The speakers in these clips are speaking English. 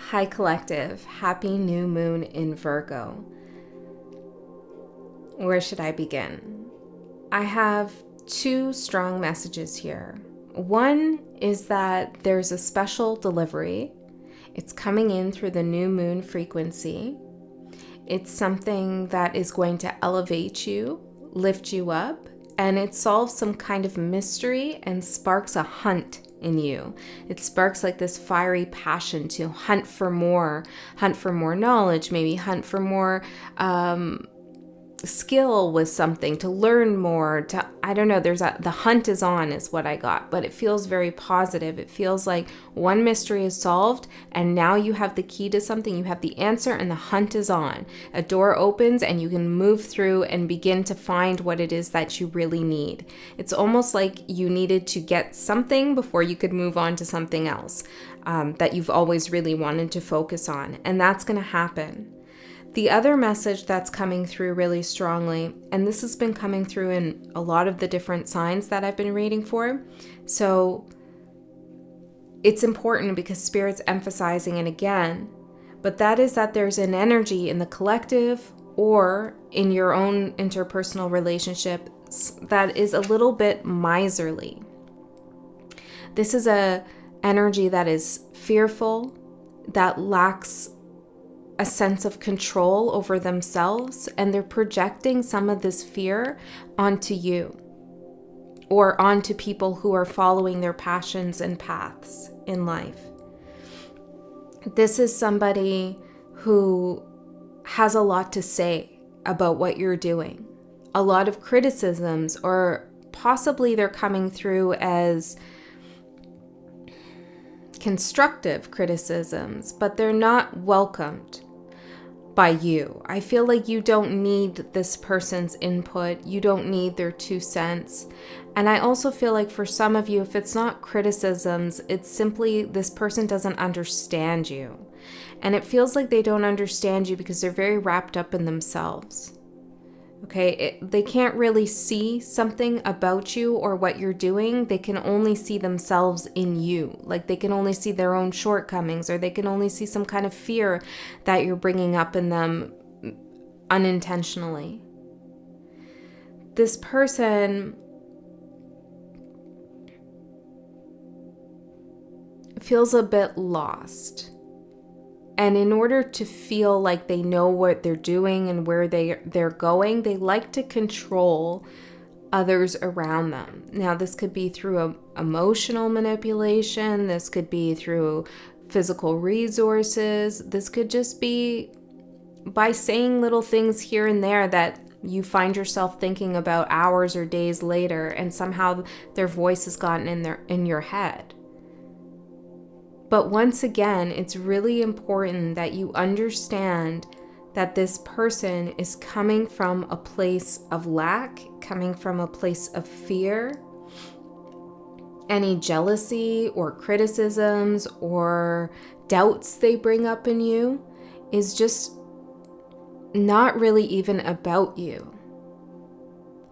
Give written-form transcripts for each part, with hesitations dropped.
Hi Collective, happy new moon in Virgo. Where should I begin? I have two strong messages here. One is that there's a special delivery. It's coming in through the new moon frequency. It's something that is going to elevate you, lift you up, and it solves some kind of mystery and sparks a hunt in you. It sparks like this fiery passion to hunt for more knowledge, maybe hunt for more skill with something, to learn more, I don't know, the hunt is on is what I got, but it feels very positive. It feels like one mystery is solved and now you have the key to something, you have the answer, and the hunt is on. A door opens and you can move through and begin to find what it is that you really need. It's almost like you needed to get something before you could move on to something else that you've always really wanted to focus on, and that's going to happen. The other message that's coming through really strongly, and this has been coming through in a lot of the different signs that I've been reading for, so it's important because Spirit's emphasizing it again, but that is that there's an energy in the collective or in your own interpersonal relationships that is a little bit miserly. This is a energy that is fearful, that lacks a sense of control over themselves, and they're projecting some of this fear onto you or onto people who are following their passions and paths in life. This is somebody who has a lot to say about what you're doing, a lot of criticisms, or possibly they're coming through as constructive criticisms, but they're not welcomed by you. I feel like you don't need this person's input. You don't need their 2 cents. And I also feel like for some of you, if it's not criticisms, it's simply this person doesn't understand you. And it feels like they don't understand you because they're very wrapped up in themselves. Okay, they can't really see something about you or what you're doing. They can only see themselves in you. Like they can only see their own shortcomings, or they can only see some kind of fear that you're bringing up in them unintentionally. This person feels a bit lost. And in order to feel like they know what they're doing and where they're going, they like to control others around them. Now, this could be through emotional manipulation. This could be through physical resources. This could just be by saying little things here and there that you find yourself thinking about hours or days later, and somehow their voice has gotten in your head. But once again, it's really important that you understand that this person is coming from a place of lack, coming from a place of fear. Any jealousy or criticisms or doubts they bring up in you is just not really even about you.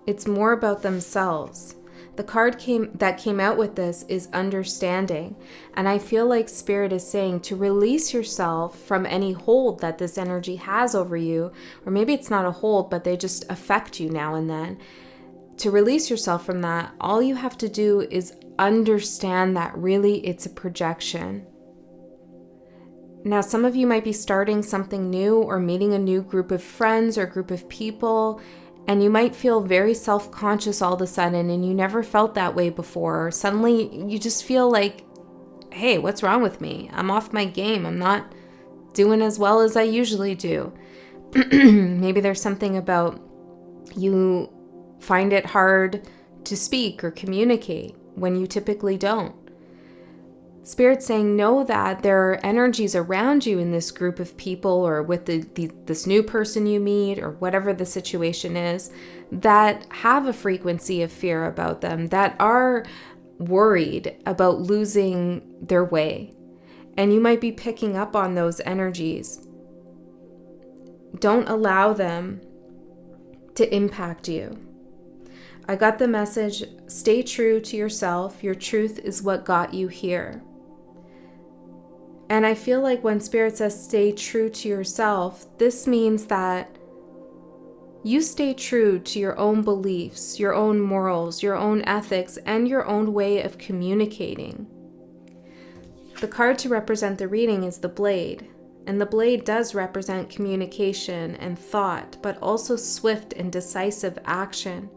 It's more about themselves. The card that came out with this is understanding. And I feel like Spirit is saying to release yourself from any hold that this energy has over you. Or maybe it's not a hold, but they just affect you now and then. To release yourself from that, all you have to do is understand that really it's a projection. Now, some of you might be starting something new or meeting a new group of friends or group of people, and you might feel very self-conscious all of a sudden, and you never felt that way before. Or suddenly you just feel like, hey, what's wrong with me? I'm off my game. I'm not doing as well as I usually do. Maybe there's something about you find it hard to speak or communicate when you typically don't. Spirit's saying, know that there are energies around you in this group of people or with this new person you meet or whatever the situation is that have a frequency of fear about them, that are worried about losing their way. And you might be picking up on those energies. Don't allow them to impact you. I got the message, stay true to yourself. Your truth is what got you here. And I feel like when Spirit says stay true to yourself, this means that you stay true to your own beliefs, your own morals, your own ethics, and your own way of communicating. The card to represent the reading is the Blade. And the blade does represent communication and thought, but also swift and decisive action.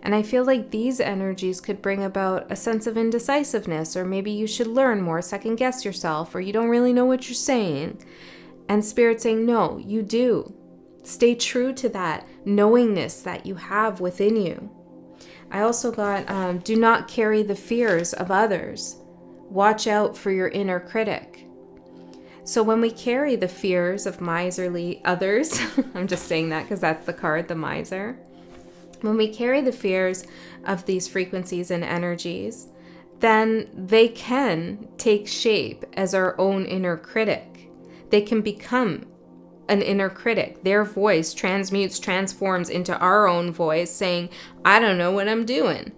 And I feel like these energies could bring about a sense of indecisiveness, or maybe you should learn more, second guess yourself, or you don't really know what you're saying. And Spirit saying, no, you do. Stay true to that knowingness that you have within you. I also got, do not carry the fears of others. Watch out for your inner critic. So when we carry the fears of miserly others, I'm just saying that because that's the card, the miser. When we carry the fears of these frequencies and energies, then they can take shape as our own inner critic. They can become an inner critic. Their voice transforms into our own voice saying, I don't know what I'm doing.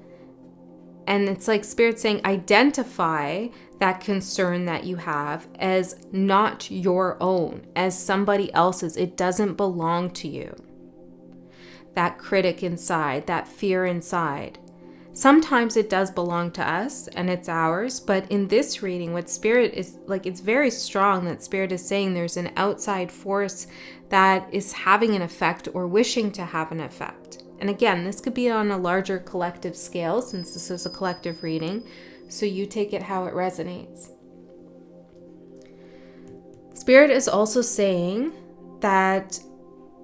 And it's like Spirit saying, identify that concern that you have as not your own, as somebody else's. It doesn't belong to you. That critic inside, that fear inside. Sometimes it does belong to us and it's ours, but in this reading, what Spirit is like, it's very strong that Spirit is saying there's an outside force that is having an effect or wishing to have an effect. And again, this could be on a larger collective scale since this is a collective reading, so you take it how it resonates. Spirit is also saying that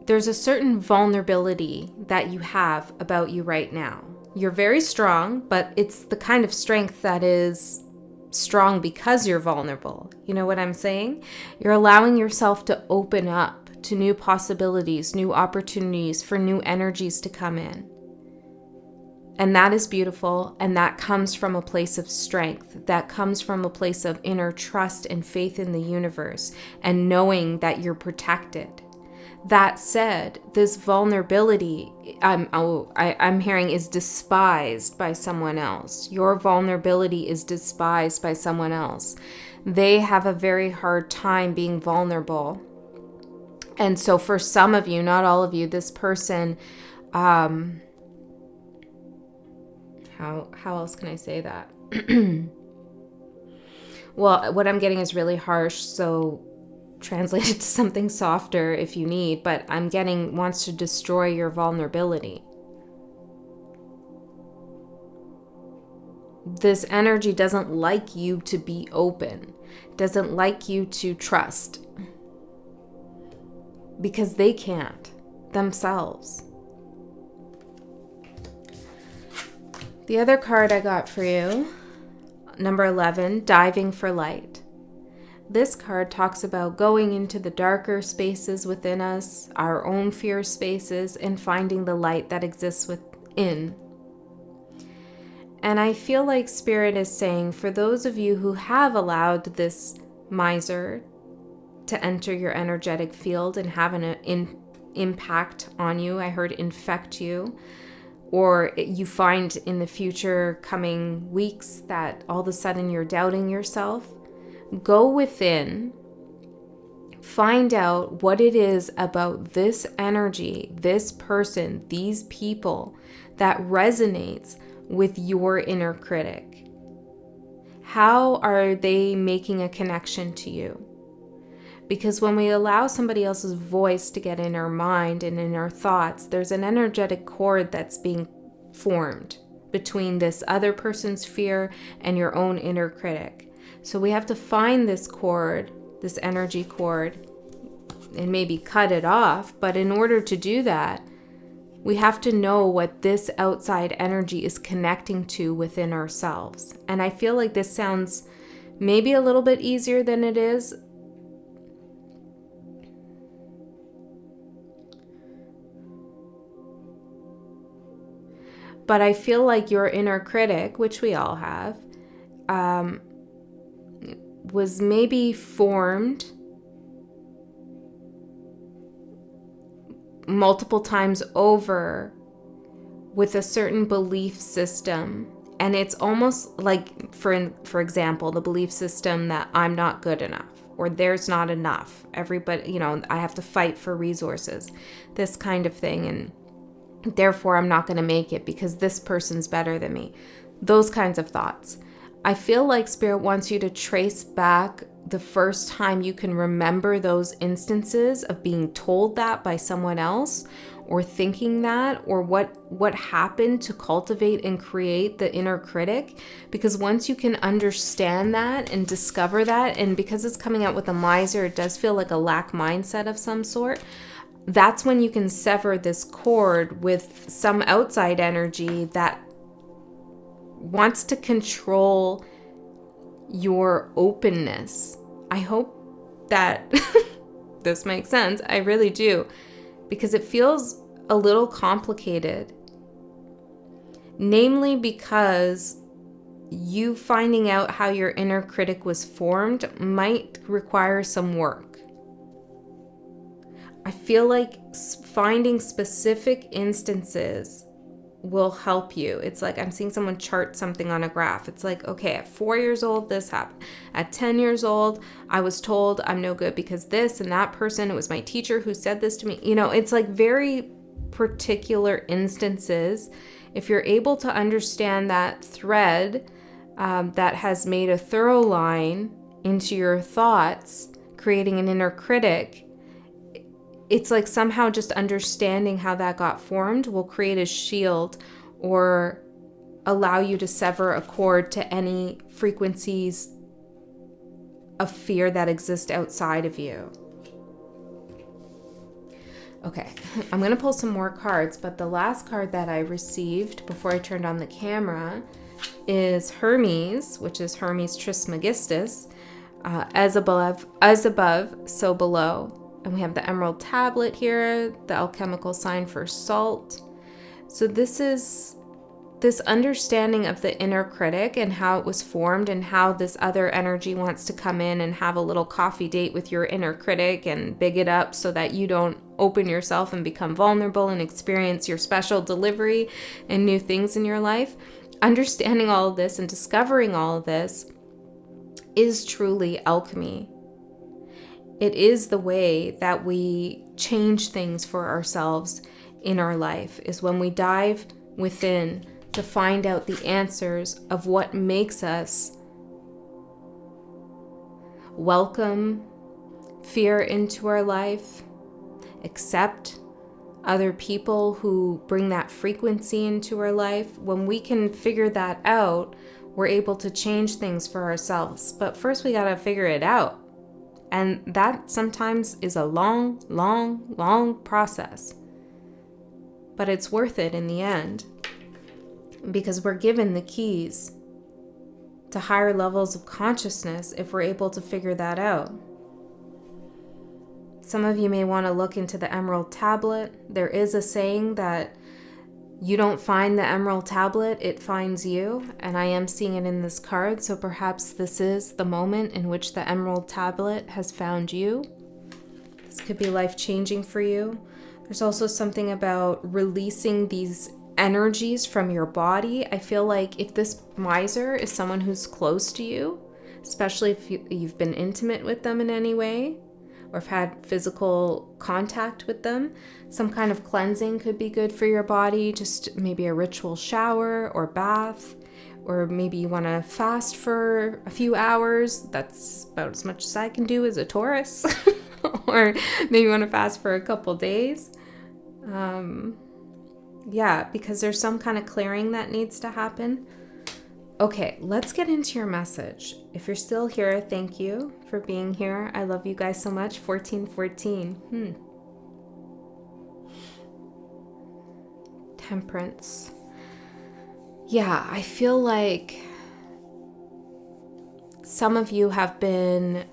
there's a certain vulnerability that you have about you right now. You're very strong, but it's the kind of strength that is strong because you're vulnerable. You know what I'm saying? You're allowing yourself to open up to new possibilities, new opportunities for new energies to come in. And that is beautiful, and that comes from a place of strength. That comes from a place of inner trust and faith in the universe and knowing that you're protected. That said, this vulnerability, I'm hearing, is despised by someone else. Your vulnerability is despised by someone else. They have a very hard time being vulnerable. And so for some of you, not all of you, this person, how else can I say that? Well, what I'm getting is really harsh, so translate it to something softer if you need, but I'm getting wants to destroy your vulnerability. This energy doesn't like you to be open, doesn't like you to trust, because they can't themselves. The other card I got for you, number 11, Diving for Light. This card talks about going into the darker spaces within us, our own fear spaces, and finding the light that exists within. And I feel like Spirit is saying, for those of you who have allowed this miser to enter your energetic field and have an impact on you, I heard infect you, or you find in the future coming weeks that all of a sudden you're doubting yourself, go within, find out what it is about this energy, this person, these people that resonates with your inner critic. How are they making a connection to you? Because when we allow somebody else's voice to get in our mind and in our thoughts, there's an energetic cord that's being formed between this other person's fear and your own inner critic. So we have to find this cord, this energy cord, and maybe cut it off. But in order to do that, we have to know what this outside energy is connecting to within ourselves. And I feel like this sounds maybe a little bit easier than it is. But I feel like your inner critic, which we all have, was maybe formed multiple times over with a certain belief system. And it's almost like, for example, the belief system that I'm not good enough. or there's not enough. Everybody, you know, I have to fight for resources, this kind of thing. And therefore I'm not going to make it because this person's better than me. Those kinds of thoughts. I feel like Spirit wants you to trace back the first time you can remember those instances of being told that by someone else, or thinking that, or what happened to cultivate and create the inner critic. Because once you can understand that and discover that, and because it's coming out with a miser, it does feel like a lack mindset of some sort. That's when you can sever this cord with some outside energy that wants to control your openness. I hope that this makes sense. I really do. Because it feels a little complicated. Namely because you finding out how your inner critic was formed might require some work. I feel like finding specific instances will help you. It's like I'm seeing someone chart something on a graph. It's like, okay, at 4 years old, this happened. At 10 years old, I was told I'm no good because this and that person, it was my teacher who said this to me. You know, it's like very particular instances. If you're able to understand that thread that has made a thorough line into your thoughts, creating an inner critic, it's like somehow just understanding how that got formed will create a shield or allow you to sever a cord to any frequencies of fear that exist outside of you. Okay, I'm going to pull some more cards, but the last card that I received before I turned on the camera is Hermes, which is Hermes Trismegistus, as above, so below. And we have the emerald tablet here, the alchemical sign for salt. So this is this understanding of the inner critic and how it was formed and how this other energy wants to come in and have a little coffee date with your inner critic and big it up so that you don't open yourself and become vulnerable and experience your special delivery and new things in your life. Understanding all of this and discovering all of this is truly alchemy. It is the way that we change things for ourselves in our life, is when we dive within to find out the answers of what makes us welcome fear into our life, accept other people who bring that frequency into our life. When we can figure that out, we're able to change things for ourselves. But first we gotta figure it out. And that sometimes is a long, long, long process. But it's worth it in the end, because we're given the keys to higher levels of consciousness if we're able to figure that out. Some of you may want to look into the emerald tablet. There is a saying that you don't find the emerald tablet, it finds you. And I am seeing it in this card. So perhaps this is the moment in which the emerald tablet has found you. This could be life-changing for you. There's also something about releasing these energies from your body. I feel like if this miser is someone who's close to you, especially if you've been intimate with them in any way, or have had physical contact with them, some kind of cleansing could be good for your body. Just maybe a ritual shower or bath, or maybe you want to fast for a few hours. That's about as much as I can do as a Taurus. Or maybe you want to fast for a couple days. Yeah, because there's some kind of clearing that needs to happen. Okay, let's get into your message. If you're still here, thank you for being here. I love you guys so much. 1414. Temperance. Yeah, I feel like some of you have been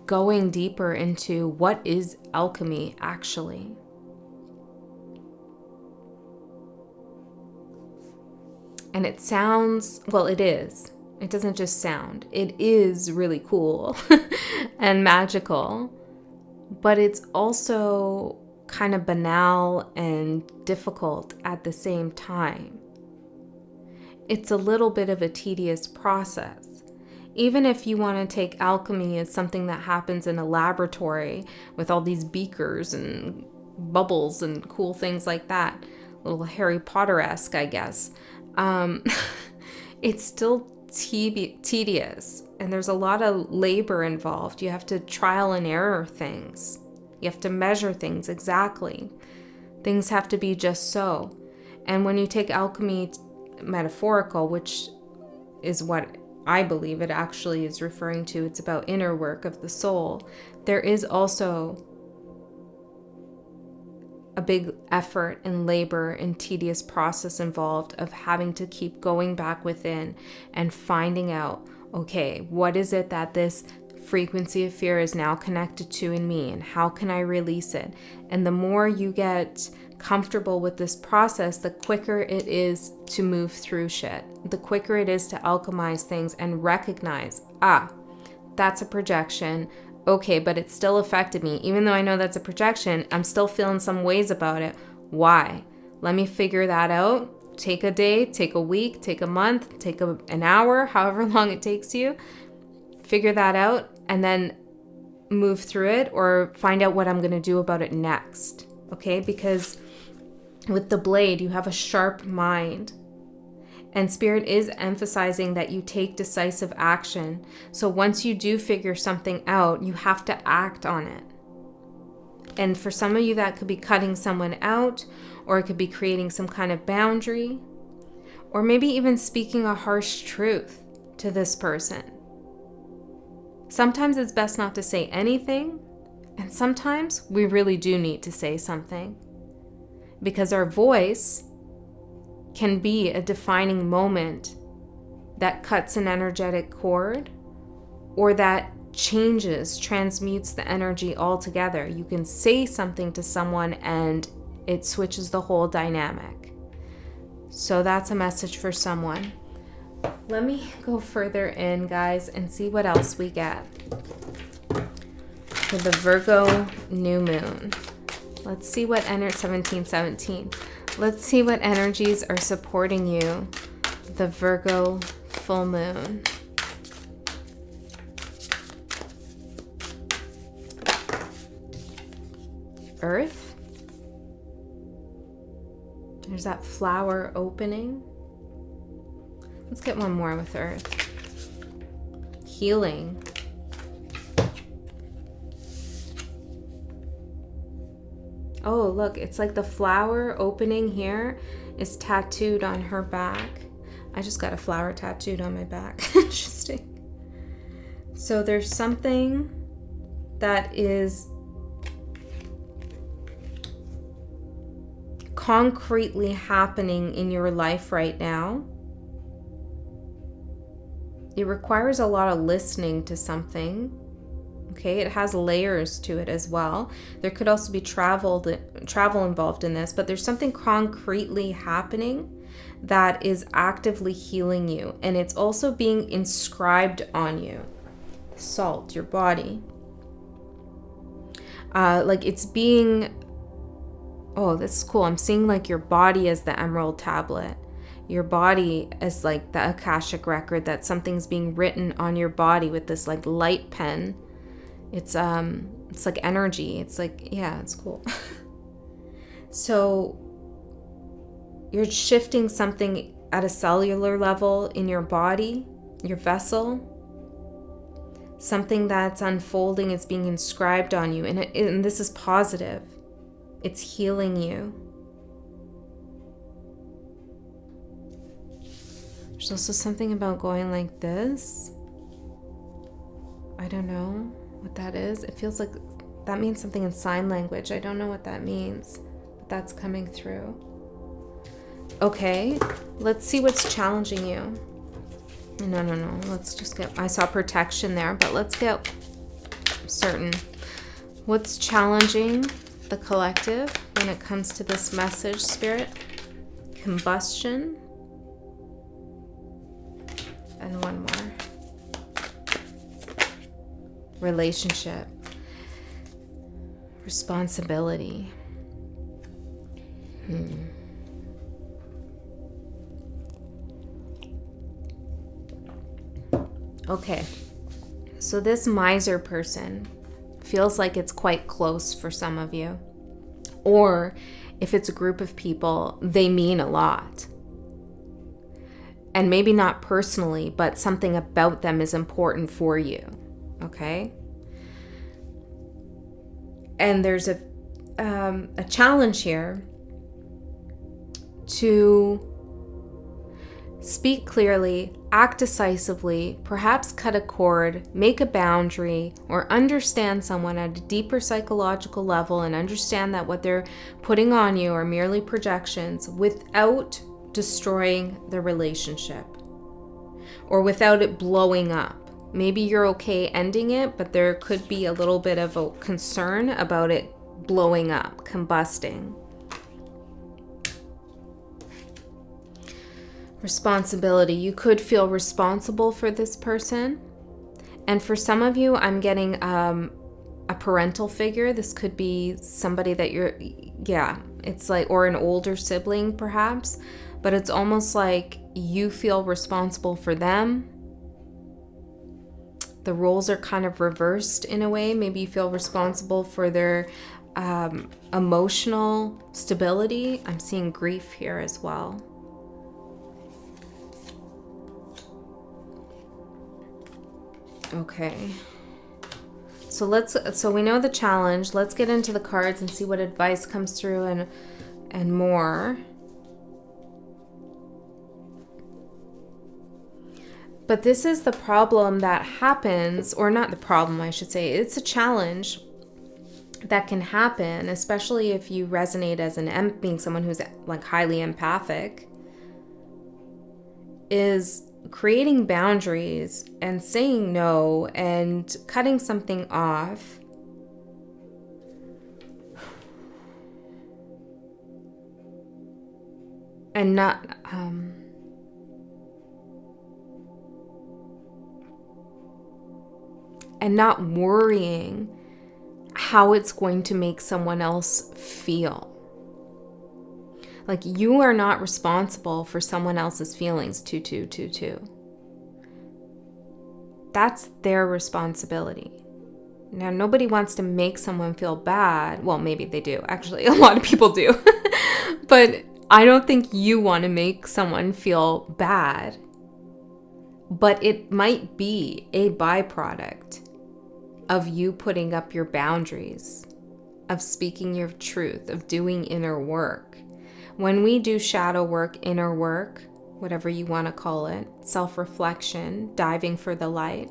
going deeper into what is alchemy actually. And it sounds, well, it is. It doesn't just sound. It is really cool and magical, but it's also kind of banal and difficult at the same time. It's a little bit of a tedious process. Even if you want to take alchemy as something that happens in a laboratory with all these beakers and bubbles and cool things like that, a little Harry Potter-esque, I guess, it's still tedious, and there's a lot of labor involved. You have to trial and error things. You have to measure things exactly. Things have to be just so. And when you take alchemy metaphorical, which is what I believe it actually is referring to, it's about inner work of the soul, there is also a big effort and labor and tedious process involved of having to keep going back within and finding out, okay, what is it that this frequency of fear is now connected to in me, and how can I release it? And the more you get comfortable with this process, the quicker it is to move through shit. The quicker it is to alchemize things and recognize, that's a projection. Okay, but it still affected me. Even though I know that's a projection, I'm still feeling some ways about it. Why? Let me figure that out. Take a day, take a week, take a month, take an hour, however long it takes you. Figure that out and then move through it, or find out what I'm going to do about it next. Okay? Because with the blade, you have a sharp mind. And Spirit is emphasizing that you take decisive action. So once you do figure something out, you have to act on it. And for some of you, that could be cutting someone out, or it could be creating some kind of boundary, or maybe even speaking a harsh truth to this person. Sometimes it's best not to say anything, and sometimes we really do need to say something, because our voice can be a defining moment that cuts an energetic cord, or that transmutes the energy altogether. You can say something to someone and it switches the whole dynamic. So that's a message for someone. Let me go further in, guys, and see what else we get for the Virgo new moon. Let's see what 1717. Let's see what energies are supporting you, the Virgo full moon. Earth. There's that flower opening. Let's get one more with Earth. Healing. Oh, look, it's like the flower opening here is tattooed on her back. I just got a flower tattooed on my back. Interesting. So there's something that is concretely happening in your life right now. It requires a lot of listening to something. Okay, it has layers to it as well. There could also be travel involved in this, but there's something concretely happening that is actively healing you, and it's also being inscribed on you. Salt, your body. Like it's being, oh, this is cool. I'm seeing like your body as the emerald tablet. Your body as like the Akashic record, that something's being written on your body with this like light pen. It's like energy. It's like, yeah, it's cool. So you're shifting something at a cellular level in your body, your vessel. Something that's unfolding is being inscribed on you, and this is positive. It's healing you. There's also something about going like this. I don't know what that is. It feels like that means something in sign language. I don't know what that means, but that's coming through. Okay, let's see what's challenging you. No. Let's just get, I saw protection there, but let's get certain. What's challenging the collective when it comes to this message, Spirit? Combustion. And one more. Relationship. Responsibility. Okay, so this miser person feels like it's quite close for some of you. Or if it's a group of people, they mean a lot. And maybe not personally, but something about them is important for you. Okay? And there's a challenge here to speak clearly, act decisively, perhaps cut a cord, make a boundary, or understand someone at a deeper psychological level and understand that what they're putting on you are merely projections without destroying the relationship or without it blowing up. Maybe you're okay ending it, but there could be a little bit of a concern about it blowing up, combusting. Responsibility. You could feel responsible for this person. And for some of you, I'm getting a parental figure. This could be somebody that it's like, or an older sibling perhaps, but it's almost like you feel responsible for them. The roles are kind of reversed in a way. Maybe you feel responsible for their emotional stability. I'm seeing grief here as well. Okay. So we know the challenge. Let's get into the cards and see what advice comes through and more. But this is the problem that happens, or not the problem, I should say. It's a challenge that can happen, especially if you resonate as being someone who's like highly empathic, is creating boundaries and saying no and cutting something off. And not worrying how it's going to make someone else feel. Like, you are not responsible for someone else's feelings. 2222. That's their responsibility. Now, nobody wants to make someone feel bad. Well, maybe they do. Actually, a lot of people do. But I don't think you want to make someone feel bad. But it might be a byproduct of you putting up your boundaries, of speaking your truth, of doing inner work. When we do shadow work, inner work, whatever you want to call it, self-reflection, diving for the light,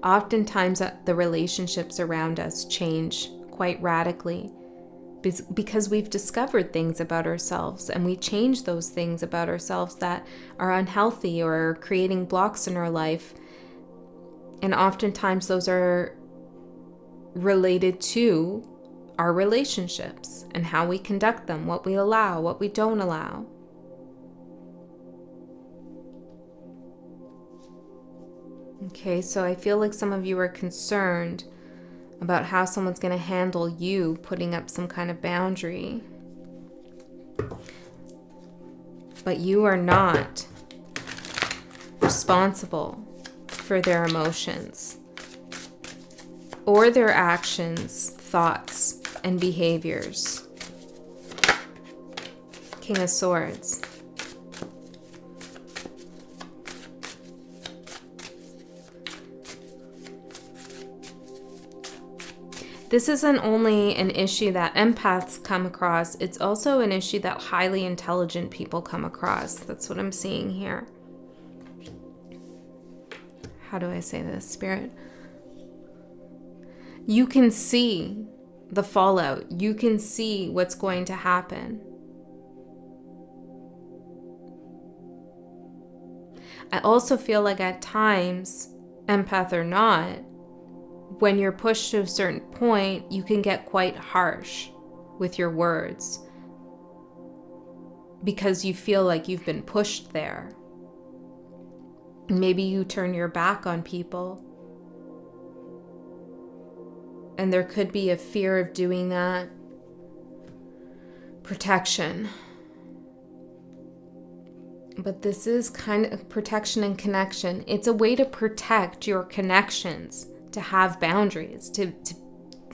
oftentimes the relationships around us change quite radically because we've discovered things about ourselves, and we change those things about ourselves that are unhealthy or are creating blocks in our life. And oftentimes those are related to our relationships and how we conduct them, what we allow, what we don't allow. Okay, so I feel like some of you are concerned about how someone's going to handle you putting up some kind of boundary. But you are not responsible for their emotions or their actions, thoughts, and behaviors. King of Swords. This isn't only an issue that empaths come across, it's also an issue that highly intelligent people come across. That's what I'm seeing here. How do I say this, Spirit? You can see the fallout. You can see what's going to happen. I also feel like at times, empath or not, when you're pushed to a certain point, you can get quite harsh with your words because you feel like you've been pushed there. Maybe you turn your back on people, and there could be a fear of doing that. Protection. But this is kind of protection and connection. It's a way to protect your connections, to have boundaries,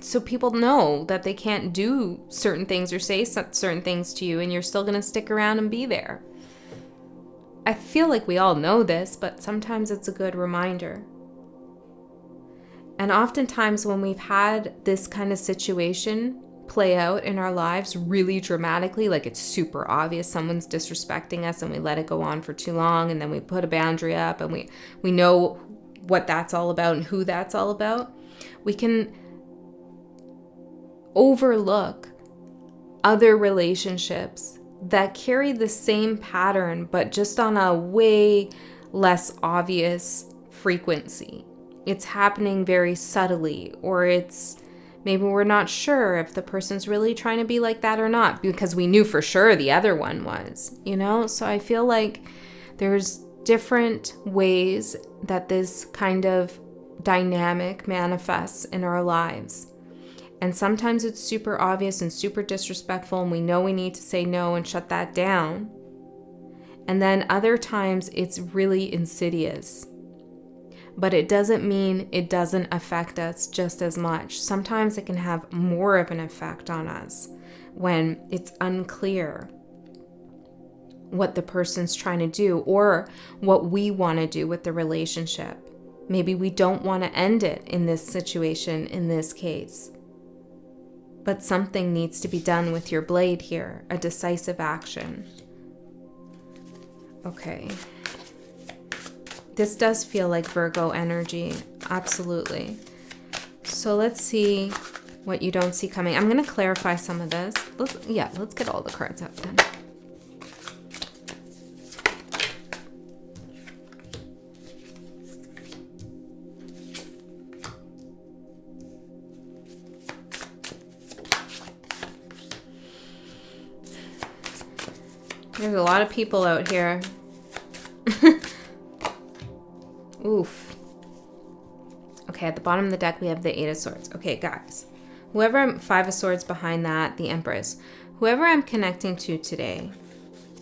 so people know that they can't do certain things or say certain things to you, and you're still going to stick around and be there. I feel like we all know this, but sometimes it's a good reminder. And oftentimes when we've had this kind of situation play out in our lives really dramatically, like it's super obvious someone's disrespecting us and we let it go on for too long, and then we put a boundary up and we know what that's all about and who that's all about, we can overlook other relationships that carry the same pattern but just on a way less obvious frequency. It's happening very subtly, or maybe we're not sure if the person's really trying to be like that or not, because we knew for sure the other one was, So I feel like there's different ways that this kind of dynamic manifests in our lives. And sometimes it's super obvious and super disrespectful, and we know we need to say no and shut that down. And then other times it's really insidious. But it doesn't mean it doesn't affect us just as much. Sometimes it can have more of an effect on us when it's unclear what the person's trying to do or what we want to do with the relationship. Maybe we don't want to end it in this situation, in this case. But something needs to be done with your blade here, a decisive action. Okay. This does feel like Virgo energy, absolutely. So let's see what you don't see coming. I'm going to clarify some of this. Let's get all the cards out then. There's a lot of people out here. Oof. Okay, at the bottom of the deck, we have the Eight of Swords. Okay, guys. Five of Swords behind that, the Empress. Whoever I'm connecting to today,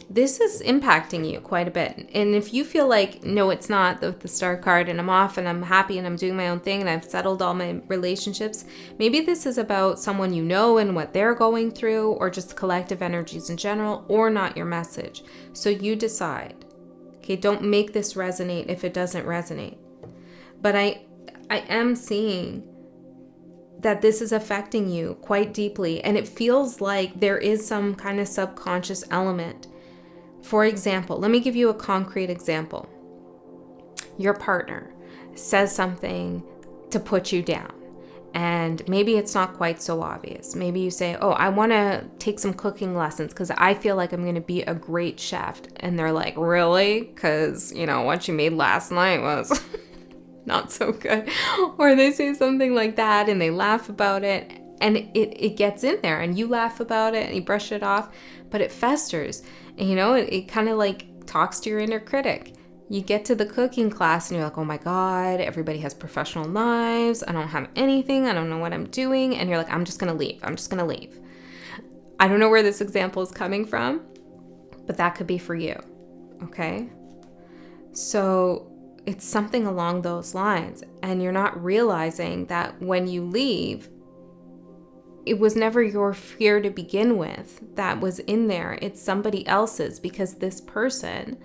this is impacting you quite a bit. And if you feel like, no, it's not, the Star card, and I'm off and I'm happy and I'm doing my own thing and I've settled all my relationships, maybe this is about someone you know and what they're going through, or just collective energies in general, or not your message. So you decide. Okay, don't make this resonate if it doesn't resonate. But I am seeing that this is affecting you quite deeply, and it feels like there is some kind of subconscious element. For example, let me give you a concrete example. Your partner says something to put you down, and maybe it's not quite so obvious. Maybe you say, oh, I want to take some cooking lessons because I feel like I'm going to be a great chef. And they're like, really? Because, what you made last night was not so good. Or they say something like that and they laugh about it, and it gets in there and you laugh about it and you brush it off, but it festers. And, it kind of like talks to your inner critic. You get to the cooking class and you're like, oh my God, everybody has professional knives. I don't have anything. I don't know what I'm doing. And you're like, I'm just going to leave. I don't know where this example is coming from, but that could be for you. Okay. So it's something along those lines. And you're not realizing that when you leave, it was never your fear to begin with that was in there. It's somebody else's, because this person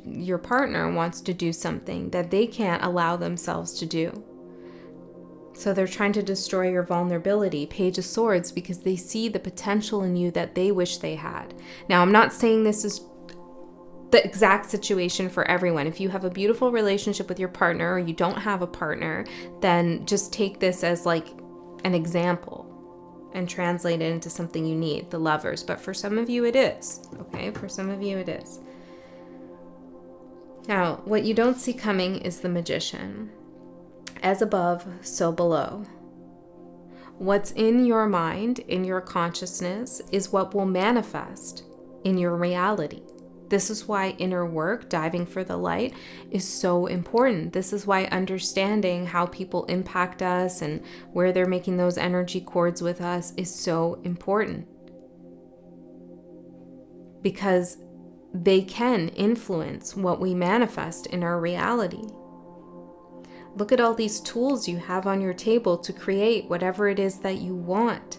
your partner wants to do something that they can't allow themselves to do. So they're trying to destroy your vulnerability, Page of Swords, because they see the potential in you that they wish they had. Now, I'm not saying this is the exact situation for everyone. If you have a beautiful relationship with your partner, or you don't have a partner, then just take this as like an example and translate it into something you need, the Lovers. But for some of you, it is. Okay, for some of you, it is. Now, what you don't see coming is the Magician. As above, so below. What's in your mind, in your consciousness, is what will manifest in your reality. This is why inner work, diving for the light, is so important. This is why understanding how people impact us and where they're making those energy cords with us is so important. Because they can influence what we manifest in our reality. Look at all these tools you have on your table to create whatever it is that you want.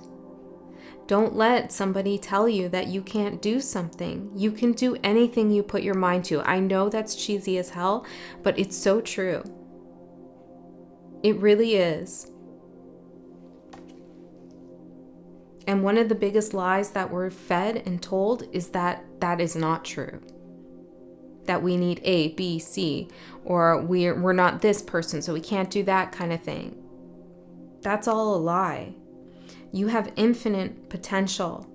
Don't let somebody tell you that you can't do something. You can do anything you put your mind to. I know that's cheesy as hell, but it's so true. It really is. And one of the biggest lies that we're fed and told is that that is not true. That we need A, B, C, or we're not this person, so we can't do that kind of thing. That's all a lie. You have infinite potential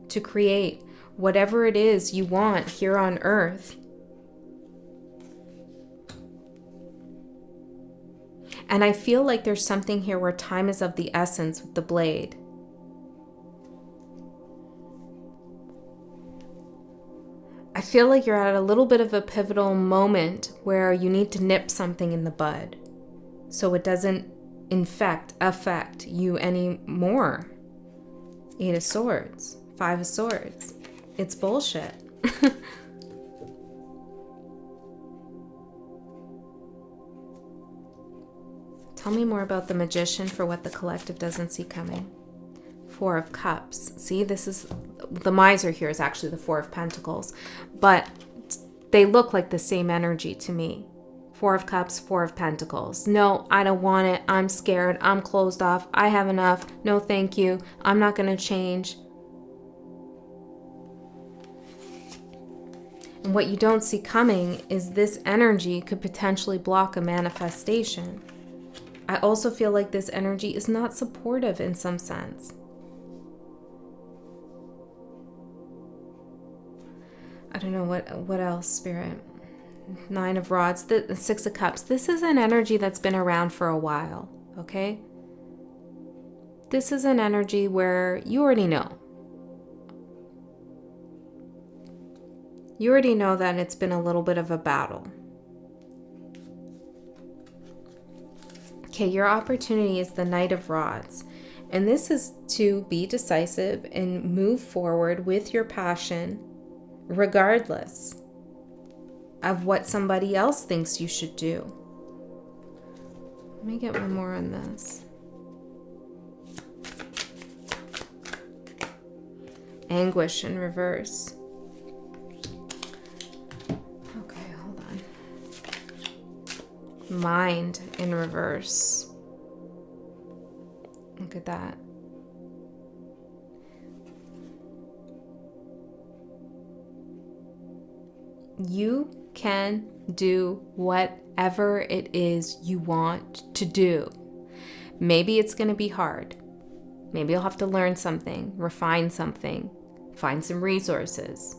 to create whatever it is you want here on earth. And I feel like there's something here where time is of the essence with the blade. I feel like you're at a little bit of a pivotal moment where you need to nip something in the bud so it doesn't affect you anymore. 8 of Swords, 5 of Swords. It's bullshit. Tell me more about the Magician for what the collective doesn't see coming. 4 of Cups. See, this is the Miser here is actually the 4 of Pentacles, but they look like the same energy to me. 4 of Cups, 4 of Pentacles. No, I don't want it. I'm scared. I'm closed off. I have enough. No, thank you. I'm not going to change. And what you don't see coming is this energy could potentially block a manifestation. I also feel like this energy is not supportive in some sense. I don't know what else, Spirit. 9 of Rods, the 6 of Cups. This is an energy that's been around for a while, okay? This is an energy where you already know. You already know that it's been a little bit of a battle. Okay, your opportunity is the Knight of Rods. And this is to be decisive and move forward with your passion, regardless of what somebody else thinks you should do. Let me get one more on this. Anguish in reverse. Okay, hold on. Mind in reverse. Look at that. You can do whatever it is you want to do. Maybe it's going to be hard. Maybe you'll have to learn something, refine something, find some resources.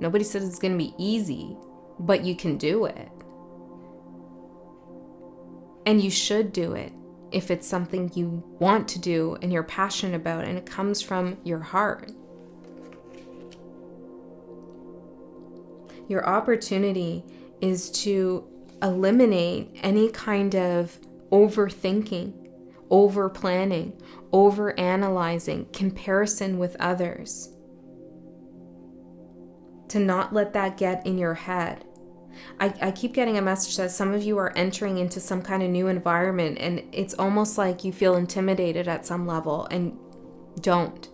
Nobody says it's going to be easy, but you can do it. And you should do it if it's something you want to do and you're passionate about and it comes from your heart. Your opportunity is to eliminate any kind of overthinking, over-planning, over-analyzing, comparison with others. To not let that get in your head. I keep getting a message that some of you are entering into some kind of new environment and it's almost like you feel intimidated at some level, and don't.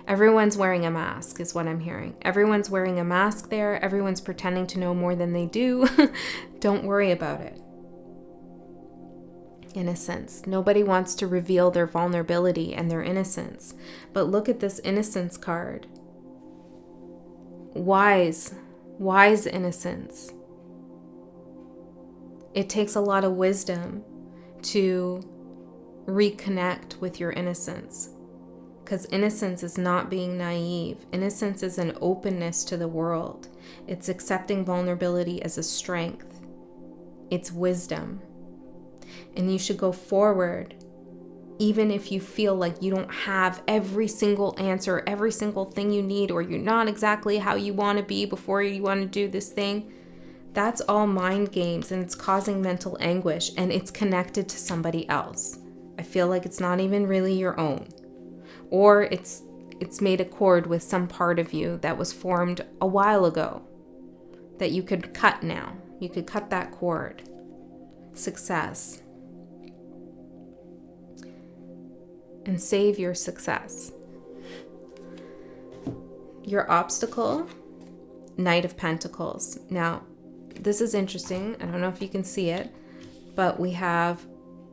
Everyone's wearing a mask is what I'm hearing. Everyone's wearing a mask there. Everyone's pretending to know more than they do. Don't worry about it. Innocence. Nobody wants to reveal their vulnerability and their innocence. But look at this innocence card. Wise innocence. It takes a lot of wisdom to reconnect with your innocence. Because innocence is not being naive. Innocence is an openness to the world. It's accepting vulnerability as a strength. It's wisdom. And you should go forward even if you feel like you don't have every single answer, every single thing you need, or you're not exactly how you want to be before you want to do this thing. That's all mind games, and it's causing mental anguish, and it's connected to somebody else. I feel like it's not even really your own. Or it's it's made accord with some part of you that was formed a while ago that you could cut now. You could cut that cord. Success. And save your success. Your obstacle, Knight of Pentacles. Now, this is interesting. I don't know if you can see it, but we have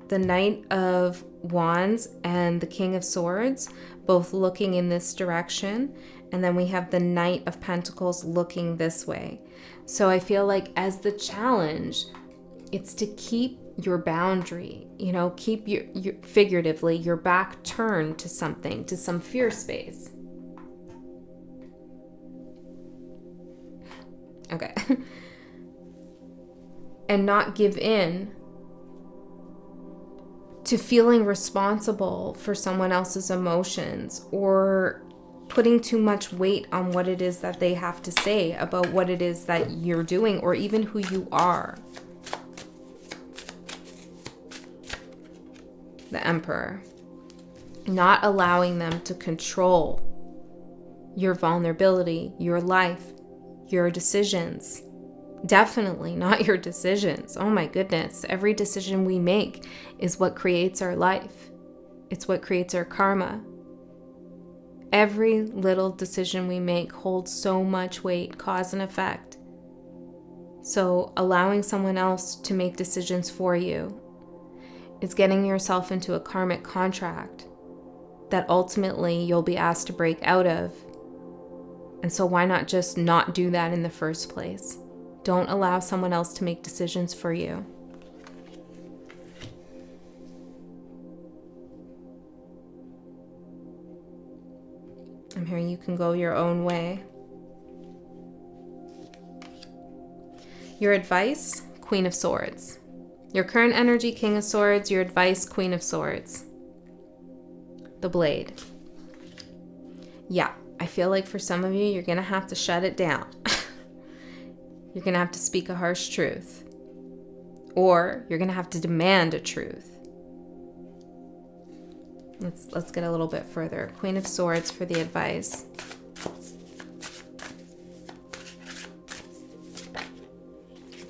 the Knight of Wands and the King of Swords both looking in this direction, and then we have the Knight of Pentacles looking this way. So I feel like as the challenge, it's to keep your boundary, keep your figuratively your back turned to something, to some fear space. Okay. And not give in to feeling responsible for someone else's emotions or putting too much weight on what it is that they have to say about what it is that you're doing or even who you are. The Emperor. Not allowing them to control your vulnerability, your life, your decisions. Definitely not your decisions. Oh my goodness. Every decision we make is what creates our life. It's what creates our karma. Every little decision we make holds so much weight, cause and effect. So allowing someone else to make decisions for you is getting yourself into a karmic contract that ultimately you'll be asked to break out of. And so why not just not do that in the first place? Don't allow someone else to make decisions for you. I'm hearing you can go your own way. Your advice, Queen of Swords. Your current energy, King of Swords. Your advice, Queen of Swords. The Blade. Yeah, I feel like for some of you, you're going to have to shut it down. You're going to have to speak a harsh truth. Or you're going to have to demand a truth. Let's get a little bit further. Queen of Swords for the advice.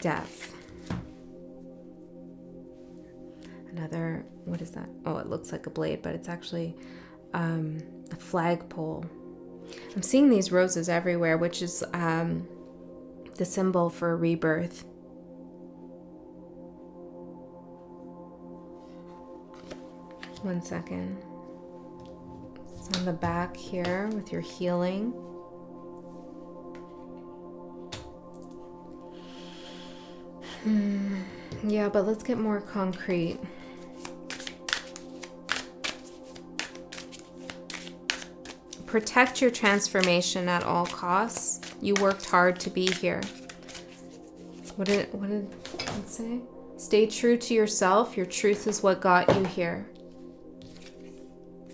Death. Another, what is that? Oh, it looks like a blade, but it's actually a flagpole. I'm seeing these roses everywhere, which is the symbol for rebirth. One second. It's on the back here with your healing. Yeah, but let's get more concrete. Protect your transformation at all costs. You worked hard to be here. What did it say? Stay true to yourself. Your truth is what got you here.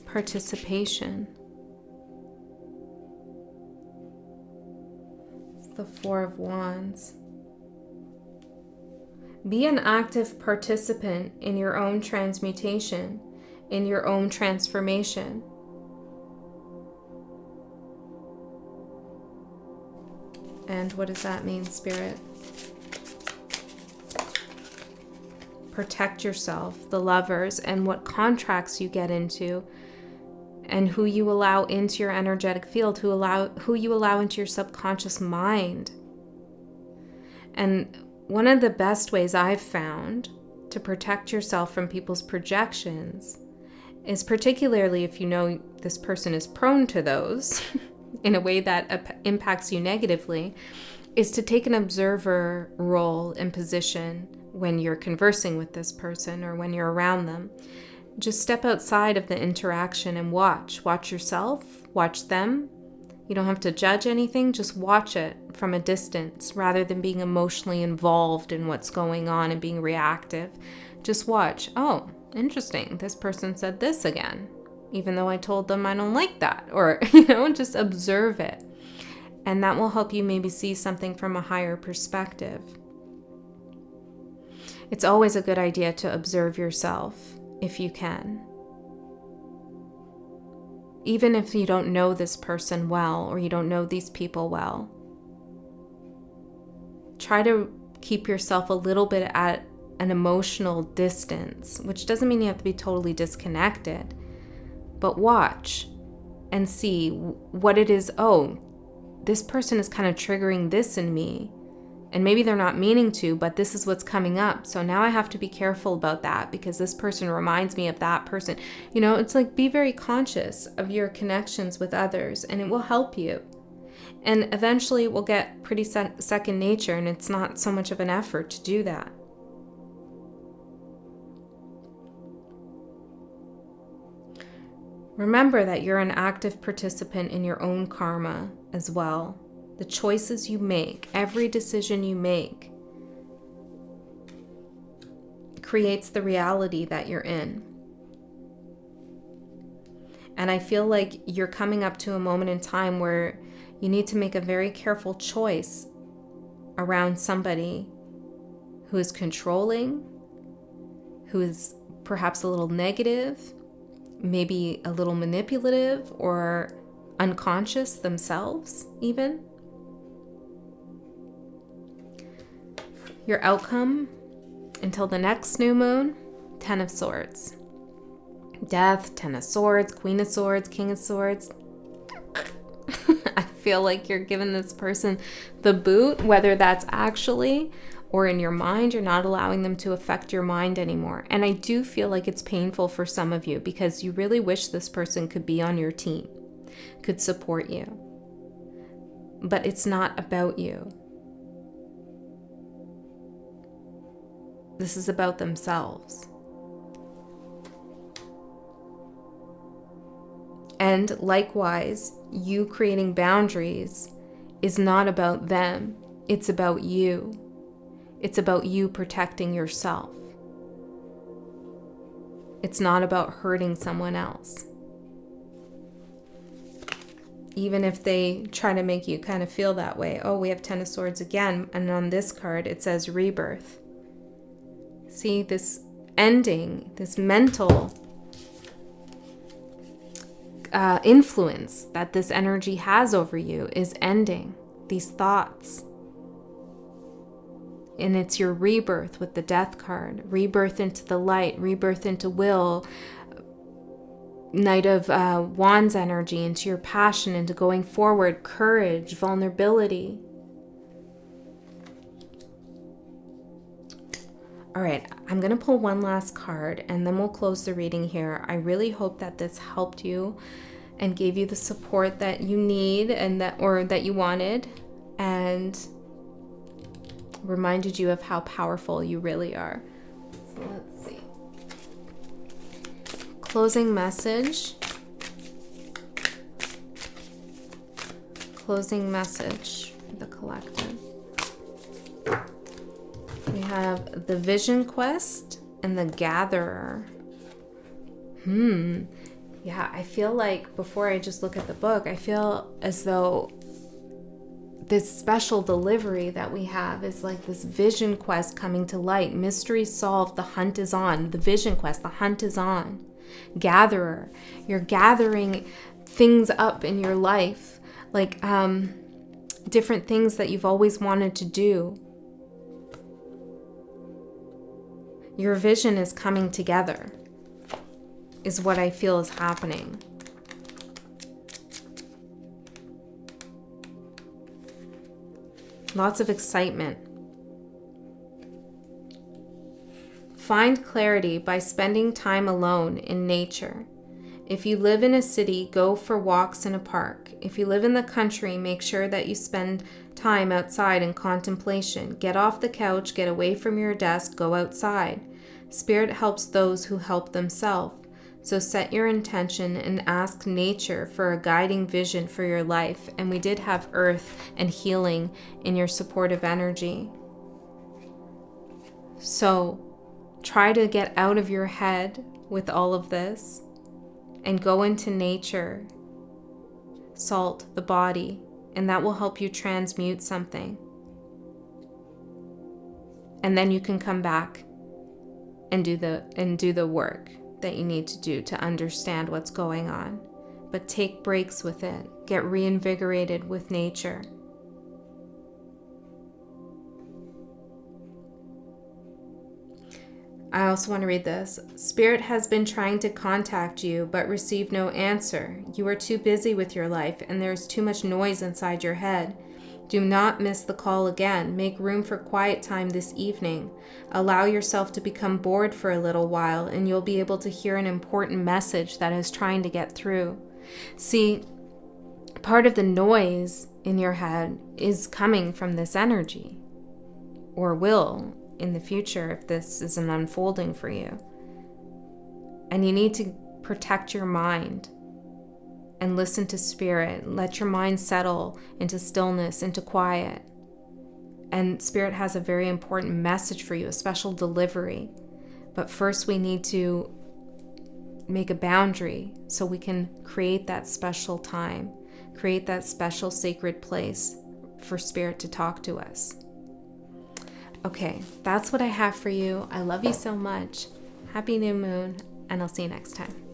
Participation. It's the Four of Wands. Be an active participant in your own transmutation, in your own transformation. And what does that mean, Spirit? Protect yourself, the Lovers, and what contracts you get into, and who you allow into your energetic field, who you allow into your subconscious mind. And one of the best ways I've found to protect yourself from people's projections is, particularly if you know this person is prone to those in a way that impacts you negatively, is to take an observer role and position when you're conversing with this person or when you're around them. Just step outside of the interaction and watch. Watch yourself, watch them. You don't have to judge anything, just watch it from a distance rather than being emotionally involved in what's going on and being reactive. Just watch. Oh, interesting. This person said this again, even though I told them I don't like that. Or, just observe it. And that will help you maybe see something from a higher perspective. It's always a good idea to observe yourself if you can. even if you don't know this person well or you don't know these people well, try to keep yourself a little bit at an emotional distance, which doesn't mean you have to be totally disconnected, but watch and see what it is. Oh, this person is kind of triggering this in me. And maybe they're not meaning to, but this is what's coming up. So now I have to be careful about that because this person reminds me of that person. You know, it's like, be very conscious of your connections with others, and it will help you. And eventually it will get pretty second nature, and it's not so much of an effort to do that. Remember that you're an active participant in your own karma as well. The choices you make, every decision you make, creates the reality that you're in. And I feel like you're coming up to a moment in time where you need to make a very careful choice around somebody who is controlling, who is perhaps a little negative, maybe a little manipulative or unconscious themselves even. Your outcome until the next new moon, 10 of Swords. Death, 10 of Swords, Queen of Swords, King of Swords. I feel like you're giving this person the boot, whether that's actually or in your mind. You're not allowing them to affect your mind anymore. And I do feel like it's painful for some of you because you really wish this person could be on your team, could support you. But it's not about you. This is about themselves. And likewise, you creating boundaries is not about them. It's about you. It's about you protecting yourself. It's not about hurting someone else. Even if they try to make you kind of feel that way. Oh, we have 10 of Swords again. And on this card, it says rebirth. See, this ending, this mental influence that this energy has over you is ending. These thoughts. And it's your rebirth with the Death card. Rebirth into the light, rebirth into will. Knight of Wands energy, into your passion, into going forward, courage, vulnerability. All right, I'm going to pull one last card and then we'll close the reading here. I really hope that this helped you and gave you the support that you need and that you wanted, and reminded you of how powerful you really are. So let's see. Closing message. Closing message for the collective. We have the Vision Quest and the Gatherer. Yeah, I feel like before I just look at the book, I feel as though this special delivery that we have is like this vision quest coming to light. Mystery solved, the hunt is on. The vision quest, the hunt is on. Gatherer, you're gathering things up in your life, like different things that you've always wanted to do. Your vision is coming together, is what I feel is happening. Lots of excitement. Find clarity by spending time alone in nature. If you live in a city, go for walks in a park. If you live in the country, make sure that you spend time outside in contemplation. Get off the couch, get away from your desk, go outside. Spirit helps those who help themselves. So set your intention and ask nature for a guiding vision for your life. And we did have earth and healing in your supportive energy. So try to get out of your head with all of this and go into nature. Salt the body, and that will help you transmute something. And then you can come back and do the work that you need to do to understand what's going on. but take breaks with it. Get reinvigorated with nature. I also want to read this. Spirit has been trying to contact you, but received no answer. You are too busy with your life, and there is too much noise inside your head. Do not miss the call again. Make room for quiet time this evening. Allow yourself to become bored for a little while, and you'll be able to hear an important message that is trying to get through. See, part of the noise in your head is coming from this energy, or will in the future if this is an unfolding for you. And you need to protect your mind and listen to spirit. Let your mind settle into stillness, into quiet. And spirit has a very important message for you, a special delivery. But first we need to make a boundary so we can create that special time, create that special sacred place for spirit to talk to us. Okay, that's what I have for you. I love you so much. Happy new moon, and I'll see you next time.